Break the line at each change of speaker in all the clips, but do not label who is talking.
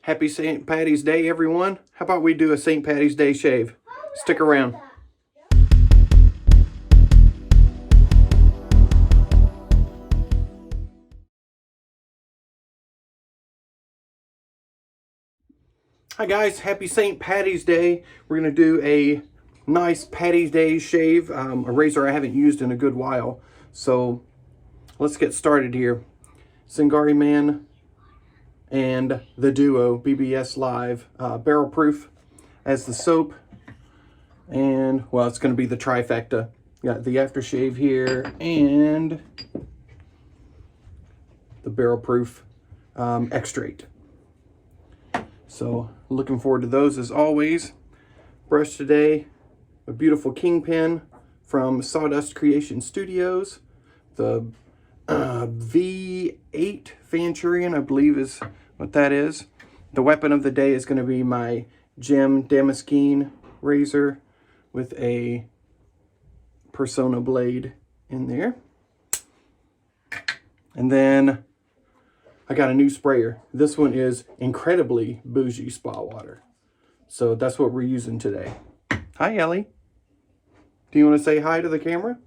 Happy St. Paddy's Day, everyone. How about we do a St. Paddy's Day shave? Stick around. Hi guys, happy St. Paddy's Day. We're going to do a nice Paddy's Day shave, a razor I haven't used in a good while. So let's get started here. Zingari Man and the Duo BBS Live, barrel proof as the soap. And well, it's going to be the trifecta. Got the aftershave here and the barrel proof extract. So looking forward to those as always. Brush today, a beautiful kingpin from Sawdust Creation Studios. The V8 Venturion, I believe is what that is. The weapon of the day is going to be my gem Damaskeene razor with a Persona blade in there. And then I got a new sprayer. This one is incredibly bougie spa water. So that's what we're using today. Hi, Ellie. Do you want to say hi to the camera?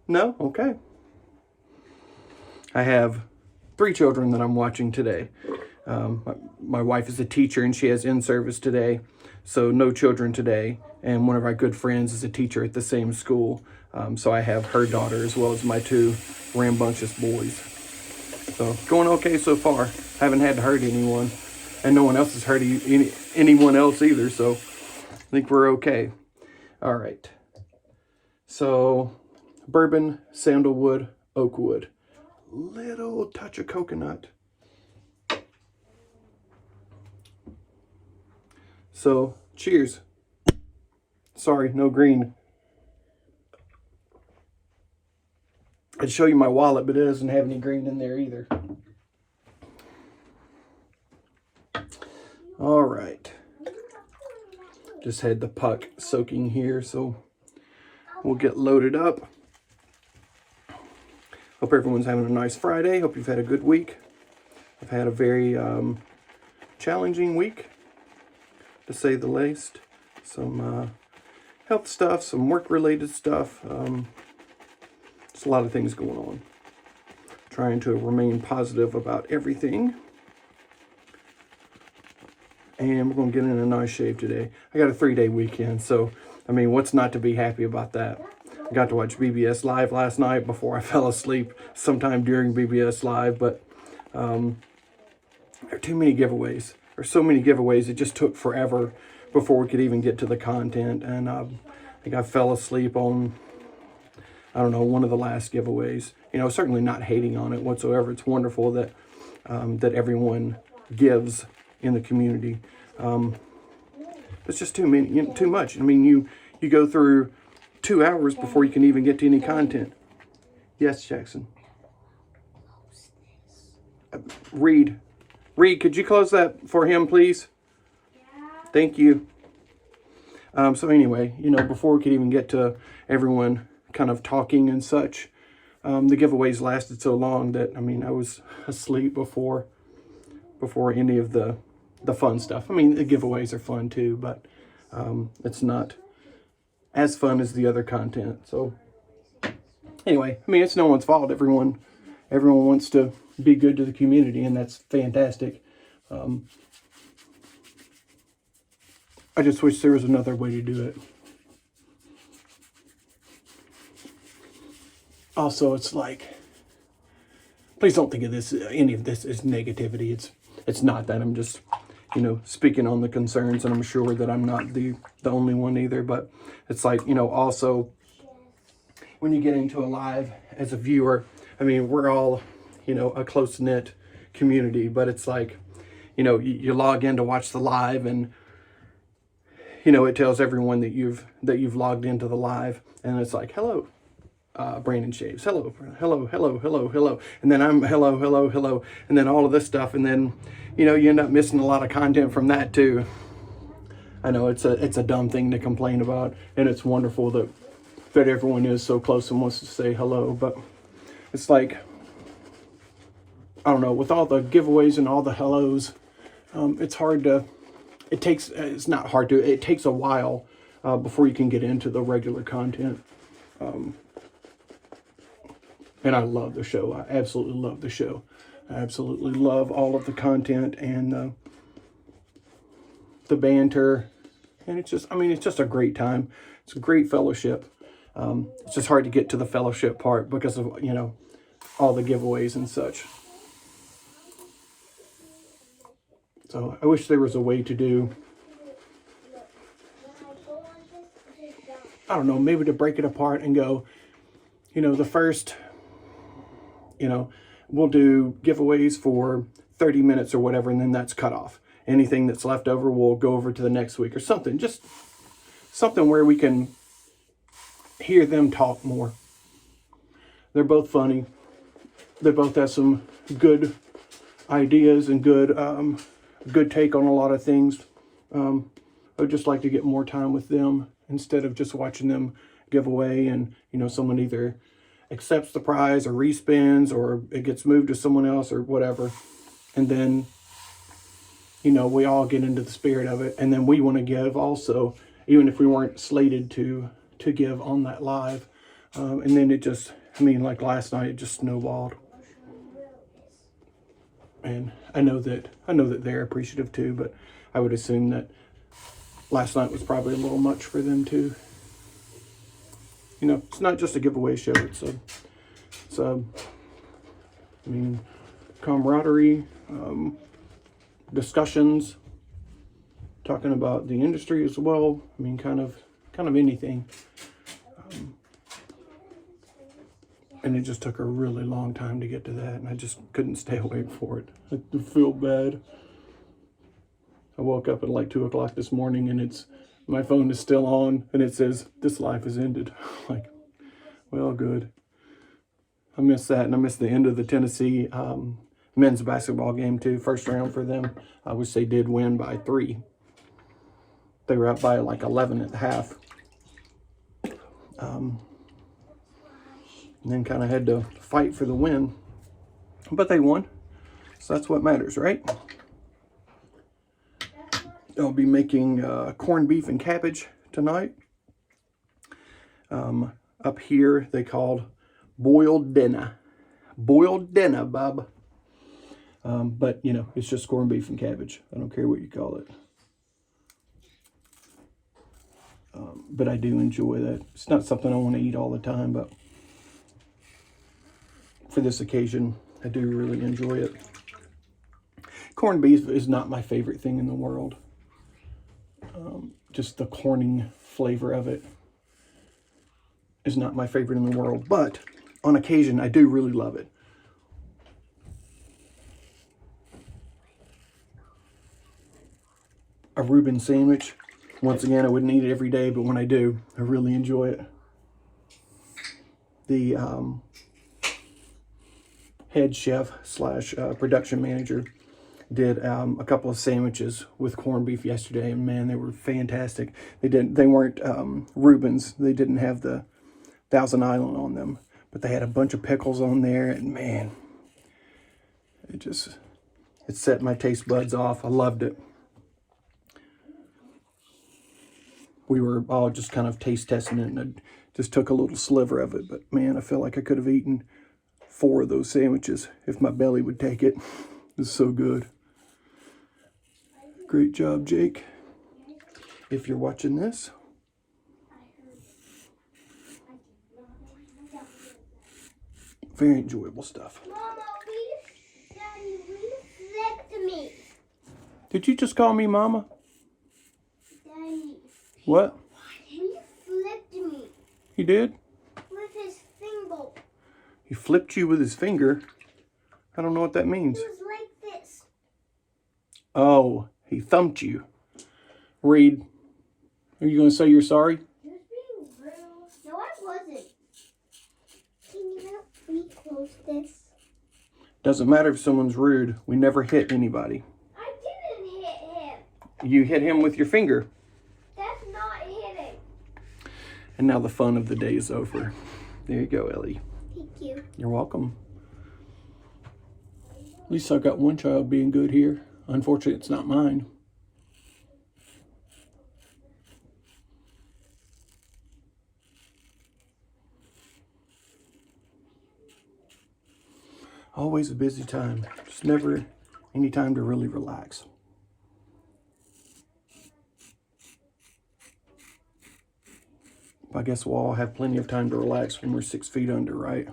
No? Okay. I have 3 children that I'm watching today. My wife is a teacher and she has in-service today. So no children today. And one of our good friends is a teacher at the same school. So I have her daughter as well as my 2 rambunctious boys. So going okay so far. Haven't had to hurt anyone, and no one else has hurt anyone else either. So I think we're okay. All right. So bourbon, sandalwood, oak wood, little touch of coconut. So cheers. Sorry, no green. I'd show you my wallet, but it doesn't have any green in there either. All right. Just had the puck soaking here, so we'll get loaded up. Hope everyone's having a nice Friday. Hope you've had a good week. I've had a very challenging week, to say the least. Some health stuff, some work-related stuff. There's a lot of things going on. Trying to remain positive about everything. And we're going to get in a nice shave today. I got a 3-day weekend, so, I mean, what's not to be happy about that? I got to watch BBS Live last night before I fell asleep sometime during BBS Live, but there are too many giveaways. There's so many giveaways, it just took forever before we could even get to the content. And I think I fell asleep on, I don't know, one of the last giveaways. You know, certainly not hating on it whatsoever. It's wonderful that that everyone gives in the community. It's just too many, too much. I mean, you go through 2 hours before you can even get to any content. Yes, Jackson. Reed, could you close that for him, please? Thank you. So anyway, you know, before we could even get to everyone kind of talking and such, the giveaways lasted so long that, I mean, I was asleep before any of the fun stuff. I mean, the giveaways are fun too, but it's not as fun as the other content. So anyway, I mean, it's no one's fault. Everyone wants to be good to the community, and that's fantastic. I just wish there was another way to do it. Also, it's like, please don't think of this, any of this as negativity. It's not that. I'm just, you know, speaking on the concerns, and I'm sure that I'm not the only one either. But it's like, you know, also when you get into a live as a viewer, I mean, we're all, you know, a close-knit community, but it's like, you know, you log in to watch the live, and you know, it tells everyone that you've logged into the live, and it's like, hello, Brandon Shaves, hello, and then I'm hello, and then all of this stuff, and then, you know, you end up missing a lot of content from that too. I know it's a dumb thing to complain about, and it's wonderful that everyone is so close and wants to say hello, but it's like, I don't know, with all the giveaways and all the hellos, it's hard to, it's not hard to, it takes a while before you can get into the regular content. And I love the show. I absolutely love the show. I absolutely love all of the content and the banter. And it's just, I mean, it's just a great time. It's a great fellowship. It's just hard to get to the fellowship part because of, you know, all the giveaways and such. So I wish there was a way to do, I don't know, maybe to break it apart and go, you know, the first, you know, we'll do giveaways for 30 minutes or whatever, and then that's cut off. Anything that's left over, we'll go over to the next week or something. Just something where we can hear them talk more. They're both funny. They both have some good ideas and good take on a lot of things. I would just like to get more time with them instead of just watching them give away and, you know, someone either accepts the prize or respins or it gets moved to someone else or whatever. And then, you know, we all get into the spirit of it. And then we want to give also, even if we weren't slated to give on that live. And then it just, I mean, like last night, it just snowballed. And I know that they're appreciative too, but I would assume that last night was probably a little much for them too. You know, it's not just a giveaway show. It's I mean, camaraderie, discussions, talking about the industry as well. I mean, kind of anything. And it just took a really long time to get to that, and I just couldn't stay awake for it. I feel bad. I woke up at like 2 o'clock this morning, and my phone is still on, and it says, "This life has ended." Like, well, good. I missed that, and I missed the end of the Tennessee men's basketball game too. First round for them. I wish they did win by 3. They were up by like 11 at the half. And then kind of had to fight for the win. But they won. So that's what matters, right? I'll be making corned beef and cabbage tonight. Up here, they called boiled dinner. Boiled dinner, Bob. But, you know, it's just corned beef and cabbage. I don't care what you call it. But I do enjoy that. It's not something I want to eat all the time, but for this occasion, I do really enjoy it. Corned beef is not my favorite thing in the world. Just the corning flavor of it is not my favorite in the world, but on occasion, I do really love it. A Reuben sandwich. Once again, I wouldn't eat it every day, but when I do, I really enjoy it. The head chef / production manager did a couple of sandwiches with corned beef yesterday, and man, they were fantastic. They weren't Reubens. They didn't have the Thousand Island on them, but they had a bunch of pickles on there, and man, it set my taste buds off. I loved it. We were all just kind of taste testing it, and I just took a little sliver of it, but man, I feel like I could have eaten 4 of those sandwiches if my belly would take it. It was so good. Great job, Jake. If you're watching this. Very enjoyable stuff.
Mama, Daddy, reflect me.
Did you just call me Mama?
Daddy.
What?
He flipped me.
He did?
With his finger.
He flipped you with his finger? I don't know what that means.
It was like this.
Oh, he thumped you. Reed, are you going to say you're sorry?
He was being rude. No, I wasn't. Can you help me close this?
Doesn't matter if someone's rude. We never hit anybody.
I didn't hit him.
You hit him with your finger.
That's not hitting.
And now the fun of the day is over. There you go, Ellie.
Thank you.
You're welcome. At least I got one child being good here. Unfortunately, it's not mine. Always a busy time. Just never any time to really relax. I guess we'll all have plenty of time to relax when we're 6 feet under, right?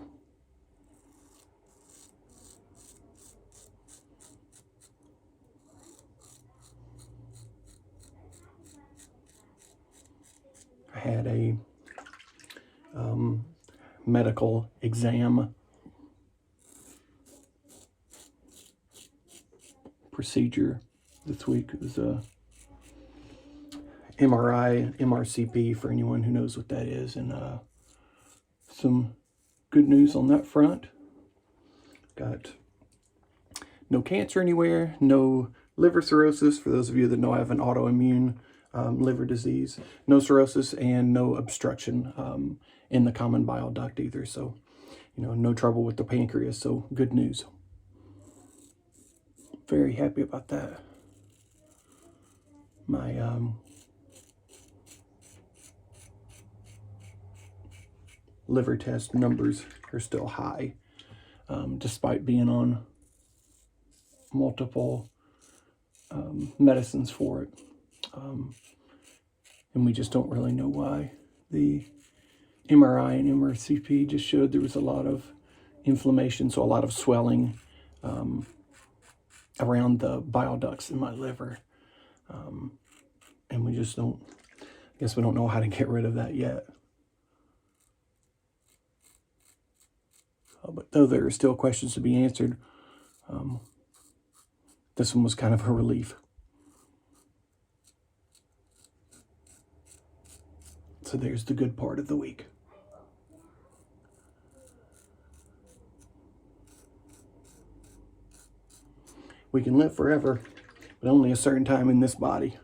I had a medical exam procedure this week. It was a MRI, MRCP for anyone who knows what that is, and some good news on that front. Got no cancer anywhere, no liver cirrhosis. For those of you that know, I have an autoimmune liver disease, no cirrhosis, and no obstruction in the common bile duct either. So, you know, no trouble with the pancreas. So good news. Very happy about that. My liver test numbers are still high, despite being on multiple medicines for it. And we just don't really know why. The MRI and MRCP just showed there was a lot of inflammation, so a lot of swelling around the bile ducts in my liver. And we just don't, I guess we don't know how to get rid of that yet. But though there are still questions to be answered, this one was kind of a relief. So there's the good part of the week. We can live forever, but only a certain time in this body.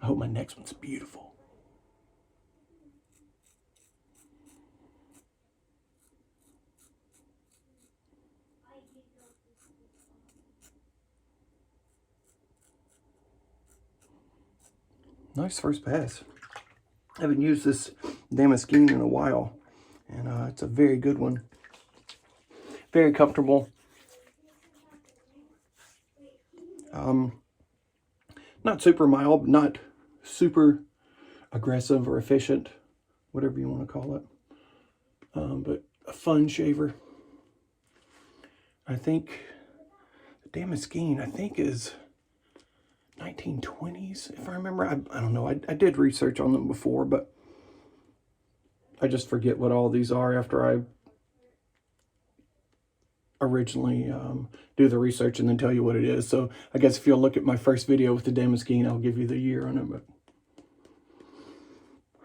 I hope my next one's beautiful. Nice first pass. I haven't used this Damaskeene in a while, and it's a very good one. Very comfortable. Not super mild, not super aggressive or efficient, whatever you want to call it. But a fun shaver. I think the Damaskeene, I think, is 1920s, if I remember. I don't know. I did research on them before, but I just forget what all these are after I originally do the research and then tell you what it is. So I guess if you'll look at my first video with the Damaskeene, I'll give you the year on it, but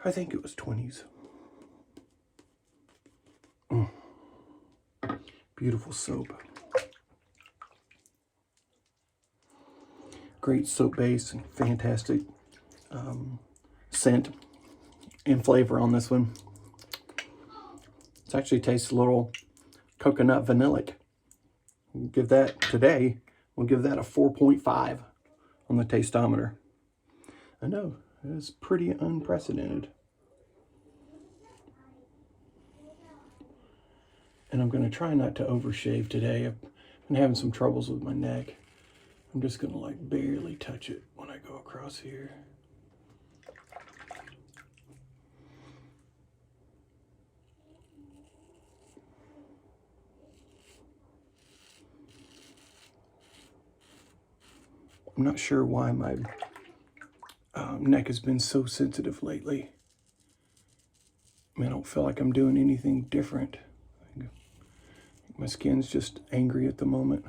I think it was 20s. Beautiful soap. Great soap base and fantastic scent and flavor on this one. It actually tastes a little coconut vanillic. We'll give that today, we'll give that a 4.5 on the tasteometer. I know, it's pretty unprecedented. And I'm going to try not to overshave today. I've been having some troubles with my neck. I'm just going to like barely touch it when I go across here. I'm not sure why my neck has been so sensitive lately. I mean, I don't feel like I'm doing anything different. My skin's just angry at the moment.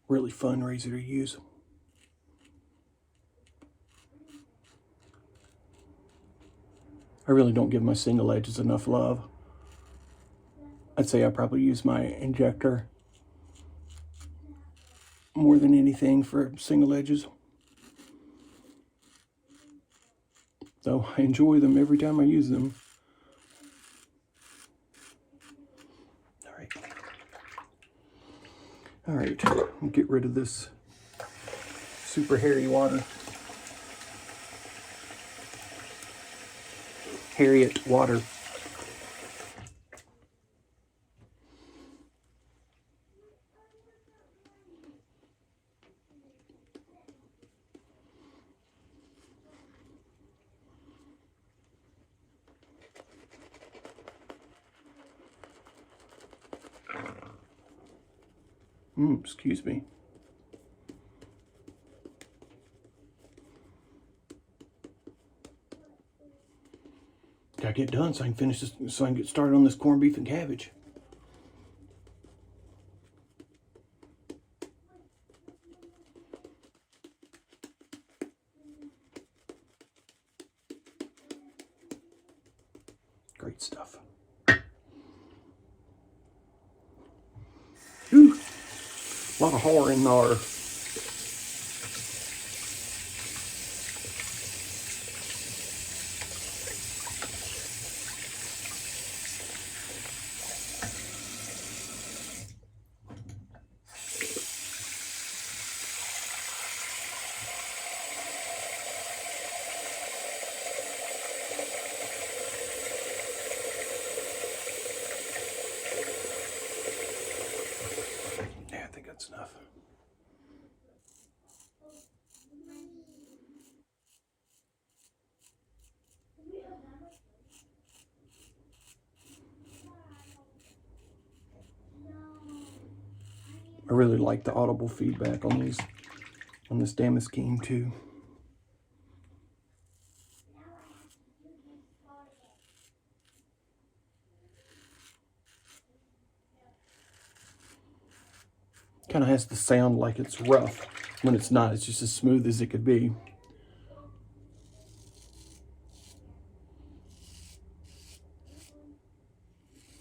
Really fun razor to use. I really don't give my single edges enough love. I'd say I probably use my injector more than anything for single edges. Though I enjoy them every time I use them. All right, I'll get rid of this super hairy water. Harriet water. Excuse me. Gotta get done so I can finish this, so I can get started on this corned beef and cabbage. Great stuff. Whew. A lot of horror in there. Yeah, I think that's enough. I really like the audible feedback on these, on this Damaskeene too. Kind of has the sound like it's rough when it's not. It's just as smooth as it could be.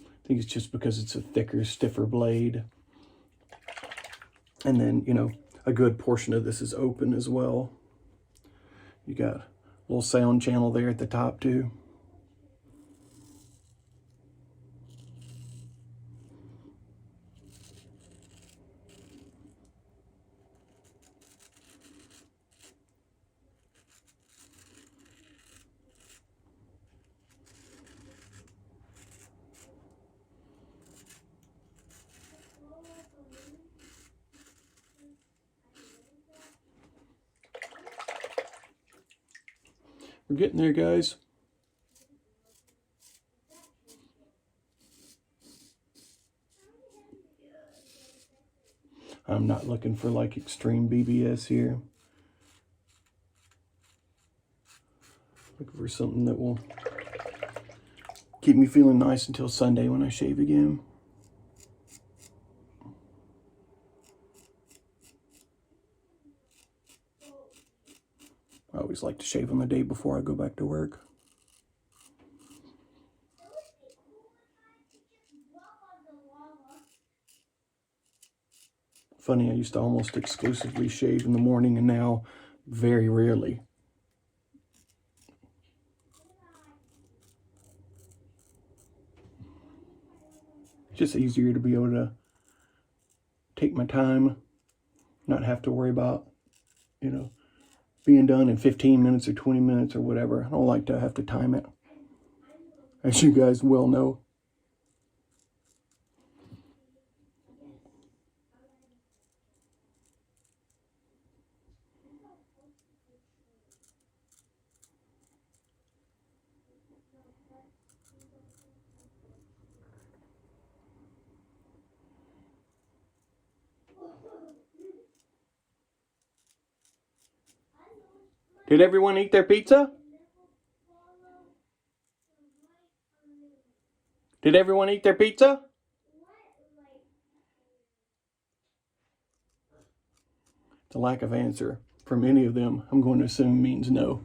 I think it's just because it's a thicker, stiffer blade. And then, you know, a good portion of this is open as well. You got a little sound channel there at the top too. We're getting there, guys. I'm not looking for like extreme BBS here. Looking for something that will keep me feeling nice until Sunday when I shave again. I always like to shave on the day before I go back to work. Funny, I used to almost exclusively shave in the morning, and now very rarely. It's just easier to be able to take my time, not have to worry about, you know, being done in 15 minutes or 20 minutes or whatever. I don't like to have to time it, as you guys well know. Did everyone eat their pizza? Did everyone eat their pizza? The lack of answer from any of them, I'm going to assume, means no.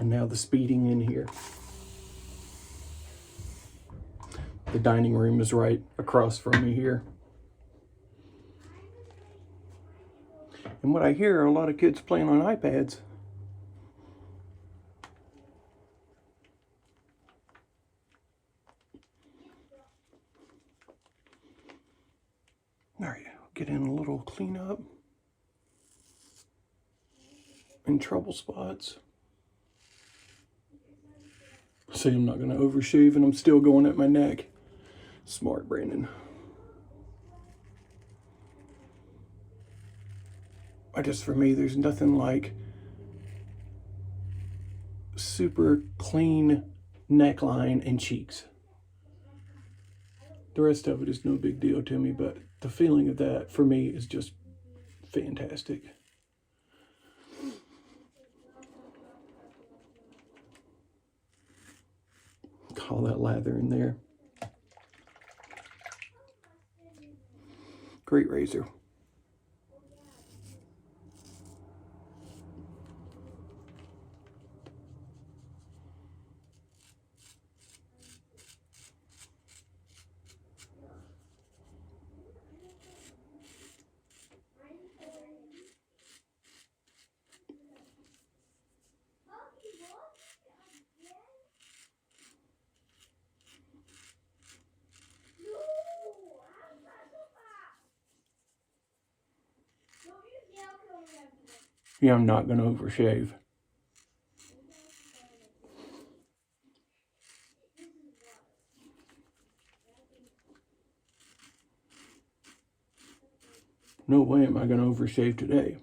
And now the speeding in here. The dining room is right across from me here. And what I hear are a lot of kids playing on iPads. There you go. Get in a little cleanup. And trouble spots. See, I'm not going to overshave and I'm still going at my neck. Smart, Brandon. For me, there's nothing like super clean neckline and cheeks. The rest of it is no big deal to me, but the feeling of that for me is just fantastic. All that lather in there. Great razor. Yeah, I'm not going to overshave. No way am I going to overshave today.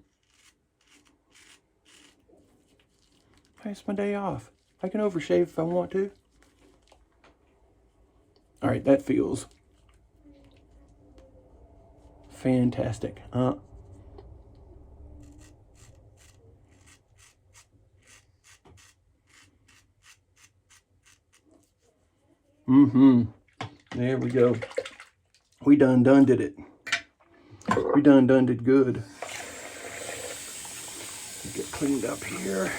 Hey, it's my day off. I can overshave if I want to. All right, that feels fantastic. There we go. We done did it. We done did good. Get cleaned up here.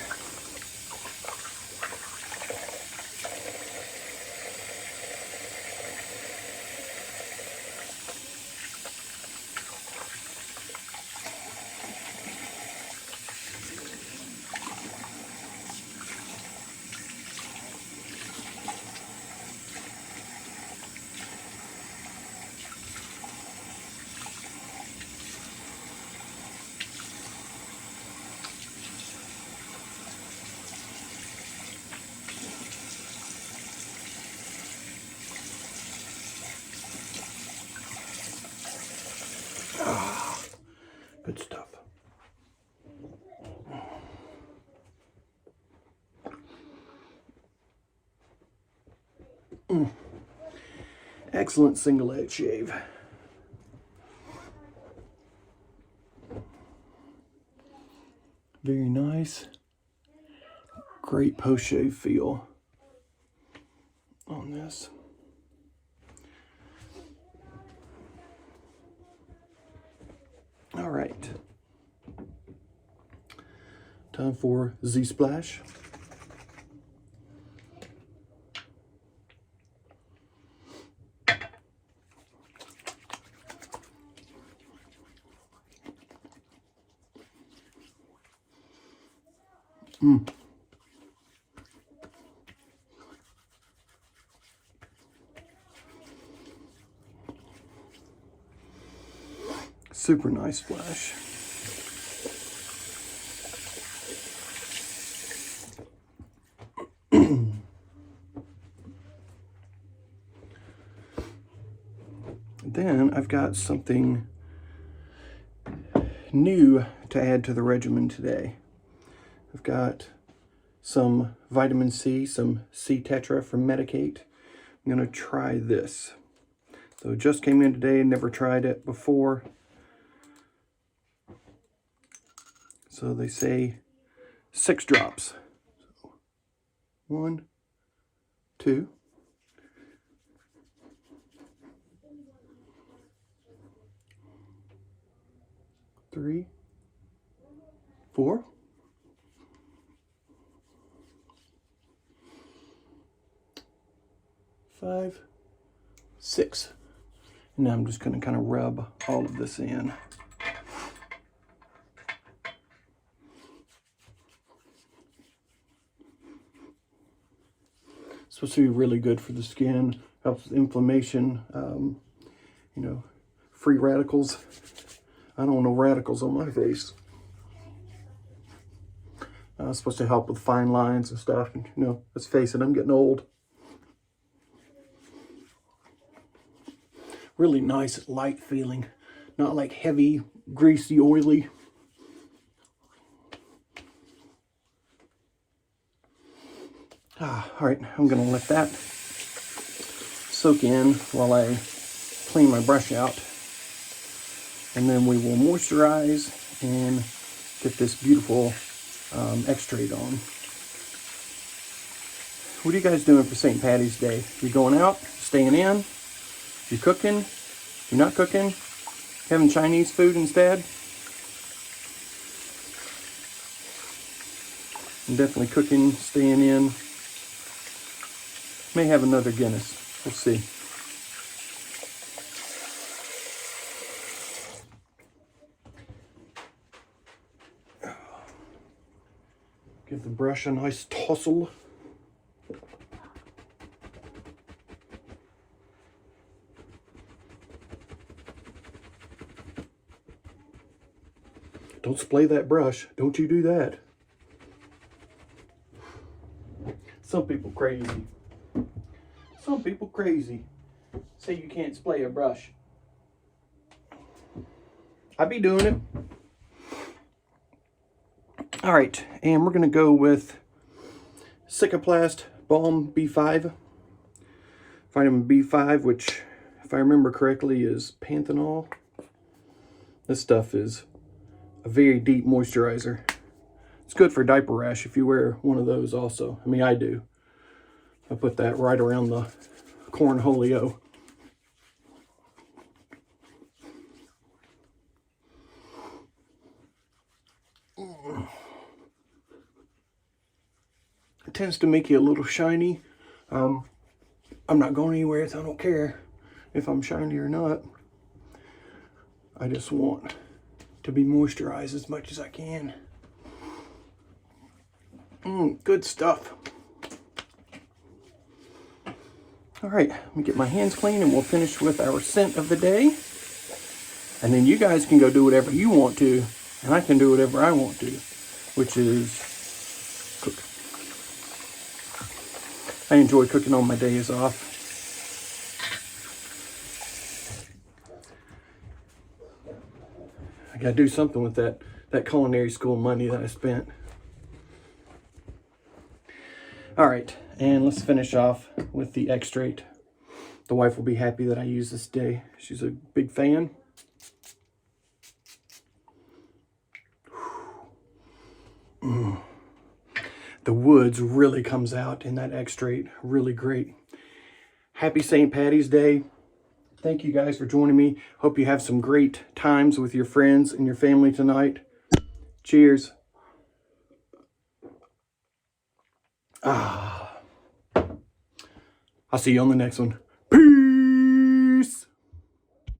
Good stuff. Excellent single edge shave. Very nice. Great post shave feel on this. All right. Time for Z Splash. Super nice splash. Then I've got something new to add to the regimen today. I've got some vitamin C, some C Tetra from Medicate. I'm going to try this. So it just came in today, never tried it before. So they say 6 drops. So 1, 2, 3, 4, 5, 6. And now I'm just going to kind of rub all of this in. It's supposed to be really good for the skin, helps with inflammation, you know, free radicals. I don't want no radicals on my face. It's supposed to help with fine lines and stuff. And, you know, let's face it, I'm getting old. Really nice, light feeling. Not like heavy, greasy, oily. All right, I'm going to let that soak in while I clean my brush out. And then we will moisturize and get this beautiful extract on. What are you guys doing for St. Paddy's Day? You going out? Staying in? You cooking? You're not cooking? Having Chinese food instead? I'm definitely cooking, staying in. May have another Guinness. We'll see. Give the brush a nice tussle. Don't splay that brush. Don't you do that. Some people crazy. Some people crazy. Say you can't splay a brush. I be doing it. All right, and we're gonna go with Cicaplast Balm B5. Vitamin B5, which, if I remember correctly, is panthenol. This stuff is a very deep moisturizer. It's good for diaper rash if you wear one of those also. I mean, I do. I put that right around the cornholio. It tends to make you a little shiny. I'm not going anywhere, so I don't care if I'm shiny or not. I just want to be moisturized as much as I can. Good stuff. All right, let me get my hands clean and we'll finish with our scent of the day. And then you guys can go do whatever you want to, and I can do whatever I want to, which is cook. I enjoy cooking on my days off. I gotta do something with that culinary school money that I spent. All right, and let's finish off with the extract. The wife will be happy that I use this today. She's a big fan. The woods really comes out in that extract. Really great. Happy St. Paddy's Day. Thank you guys for joining me. Hope you have some great times with your friends and your family tonight. Cheers. I'll see you on the next one.